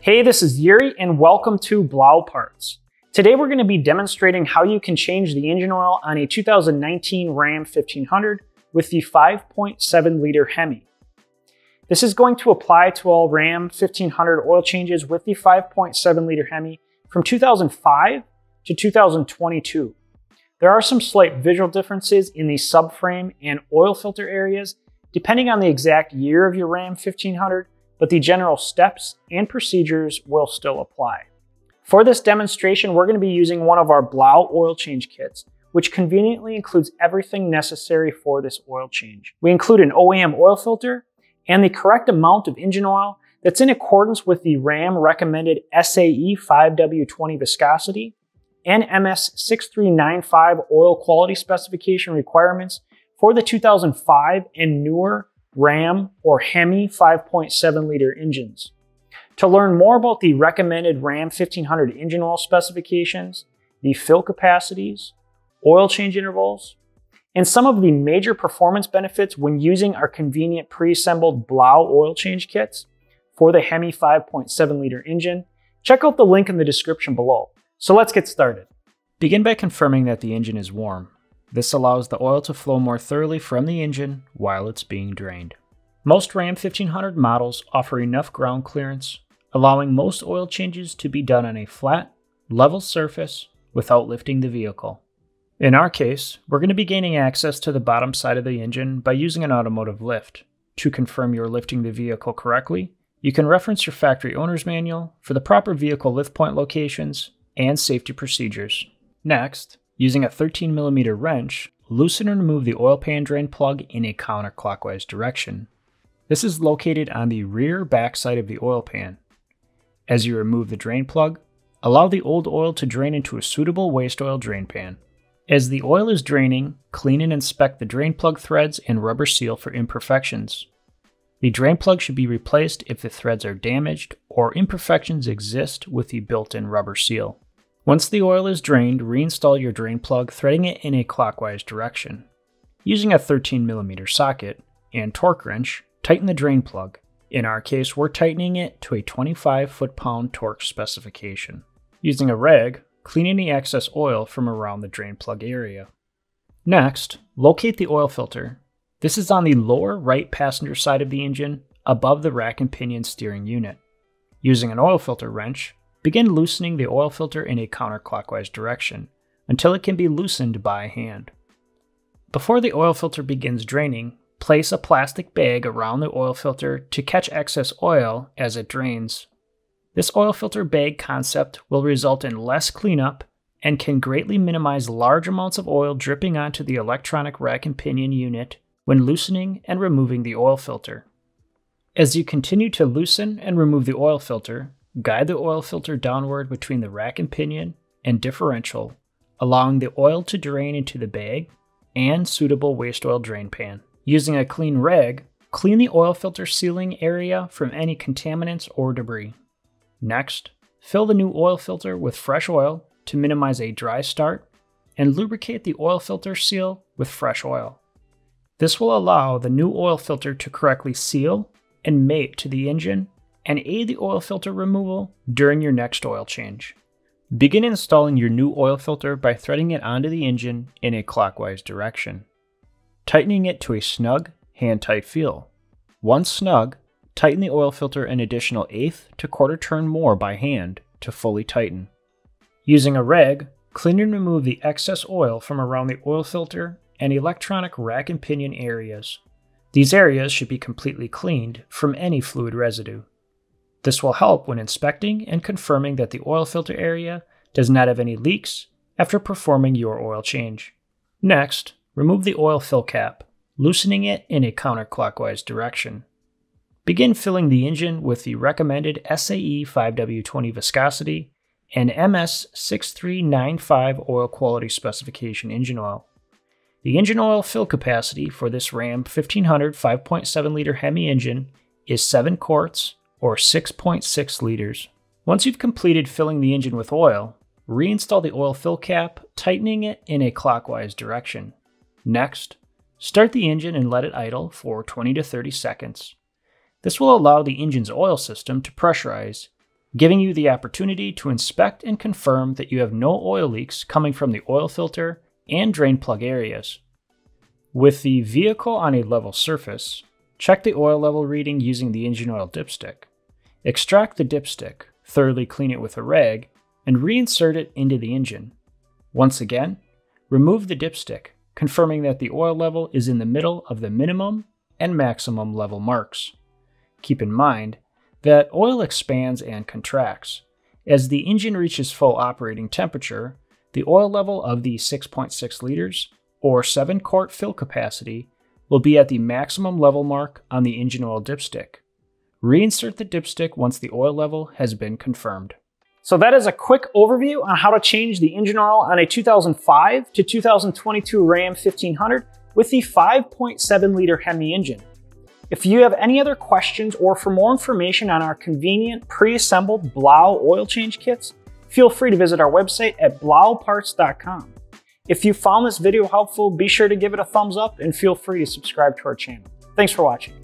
Hey, this is Yuri and welcome to Blauparts. Today we're going to be demonstrating how you can change the engine oil on a 2019 Ram 1500 with the 5.7 liter Hemi. This is going to apply to all Ram 1500 oil changes with the 5.7 liter Hemi from 2005 to 2022. There are some slight visual differences in the subframe and oil filter areas depending on the exact year of your Ram 1500, but the general steps and procedures will still apply. For this demonstration, we're going to be using one of our BLAU oil change kits, which conveniently includes everything necessary for this oil change. We include an OEM oil filter and the correct amount of engine oil that's in accordance with the Ram recommended SAE 5W20 viscosity and MS 6395 oil quality specification requirements for the 2005 and newer Ram or Hemi 5.7 liter engines. To learn more about the recommended Ram 1500 engine oil specifications, the fill capacities, oil change intervals, and some of the major performance benefits when using our convenient pre-assembled BLAU oil change kits for the Hemi 5.7 liter engine, check out the link in the description below. So let's get started. Begin by confirming that the engine is warm. This allows the oil to flow more thoroughly from the engine while it's being drained. Most Ram 1500 models offer enough ground clearance, allowing most oil changes to be done on a flat, level surface without lifting the vehicle. In our case, we're going to be gaining access to the bottom side of the engine by using an automotive lift. To confirm you're lifting the vehicle correctly, you can reference your factory owner's manual for the proper vehicle lift point locations and safety procedures. Next, using a 13mm wrench, loosen and remove the oil pan drain plug in a counterclockwise direction. This is located on the rear backside of the oil pan. As you remove the drain plug, allow the old oil to drain into a suitable waste oil drain pan. As the oil is draining, clean and inspect the drain plug threads and rubber seal for imperfections. The drain plug should be replaced if the threads are damaged or imperfections exist with the built-in rubber seal. Once the oil is drained, reinstall your drain plug, threading it in a clockwise direction. Using a 13mm socket and torque wrench, tighten the drain plug. In our case, we're tightening it to a 25 foot-pound torque specification. Using a rag, clean any excess oil from around the drain plug area. Next, locate the oil filter. This is on the lower right passenger side of the engine, above the rack and pinion steering unit. Using an oil filter wrench, begin loosening the oil filter in a counterclockwise direction until it can be loosened by hand. Before the oil filter begins draining, place a plastic bag around the oil filter to catch excess oil as it drains. This oil filter bag concept will result in less cleanup and can greatly minimize large amounts of oil dripping onto the electronic rack and pinion unit when loosening and removing the oil filter. As you continue to loosen and remove the oil filter, guide the oil filter downward between the rack and pinion and differential, allowing the oil to drain into the bag and suitable waste oil drain pan. Using a clean rag, clean the oil filter sealing area from any contaminants or debris. Next, fill the new oil filter with fresh oil to minimize a dry start and lubricate the oil filter seal with fresh oil. This will allow the new oil filter to correctly seal and mate to the engine and aid the oil filter removal during your next oil change. Begin installing your new oil filter by threading it onto the engine in a clockwise direction, tightening it to a snug, hand-tight feel. Once snug, tighten the oil filter an additional 1/8 to 1/4 turn more by hand to fully tighten. Using a rag, clean and remove the excess oil from around the oil filter and electronic rack and pinion areas. These areas should be completely cleaned from any fluid residue. This will help when inspecting and confirming that the oil filter area does not have any leaks after performing your oil change. Next, remove the oil fill cap, loosening it in a counterclockwise direction. Begin filling the engine with the recommended SAE 5W20 viscosity and MS 6395 oil quality specification engine oil. The engine oil fill capacity for this Ram 1500 5.7 liter Hemi engine is 7 quarts or 6.6 liters. Once you've completed filling the engine with oil, reinstall the oil fill cap, tightening it in a clockwise direction. Next, start the engine and let it idle for 20 to 30 seconds. This will allow the engine's oil system to pressurize, giving you the opportunity to inspect and confirm that you have no oil leaks coming from the oil filter and drain plug areas. With the vehicle on a level surface, check the oil level reading using the engine oil dipstick. Extract the dipstick, thoroughly clean it with a rag, and reinsert it into the engine. Once again, remove the dipstick, confirming that the oil level is in the middle of the minimum and maximum level marks. Keep in mind that oil expands and contracts. As the engine reaches full operating temperature, the oil level of the 6.6 liters or 7-quart fill capacity will be at the maximum level mark on the engine oil dipstick. Reinsert the dipstick once the oil level has been confirmed. So that is a quick overview on how to change the engine oil on a 2005 to 2022 Ram 1500 with the 5.7 liter Hemi engine. If you have any other questions or for more information on our convenient pre-assembled BLAU oil change kits, feel free to visit our website at blauparts.com. If you found this video helpful, be sure to give it a thumbs up and feel free to subscribe to our channel. Thanks for watching.